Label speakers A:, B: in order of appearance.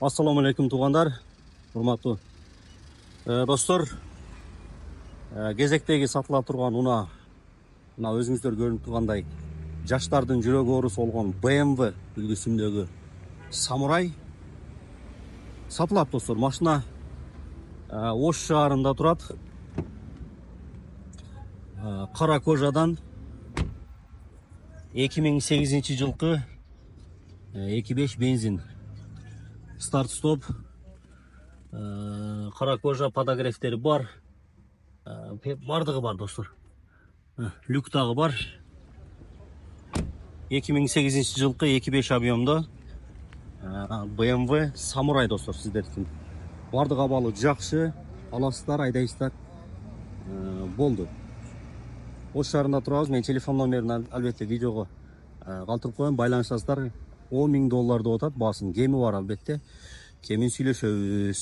A: Assalamu алейкум туғандар, урматтуу достор. Кезектеги сатыла турган мына өзүңүздөр көрүнүп тургандай жаштардын жүрөгү оорусу болгон BMW үлгүсүндөгү Самурай сатылат достор. Машина Ош шаарында турат. Кара кожадан 2008 жылкы 2.5 бензин. Старт-стоп, кара кожа, подогревтери бар. Бардыгы бар достор. Люк дагы бар. 2008 жылкы 2.5 объемдо BMW Самурай достор сиздердин. Бардык абалы жакшы, аласыздар, айдайсыздар. Болду. Ош шаарында турабыз. Мен телефон номерин албетте видеого калтырып коем, байланышасыздар. $10.000 деп атат. Басын кеми бар албетте. Кемин сүйлөшөбүз.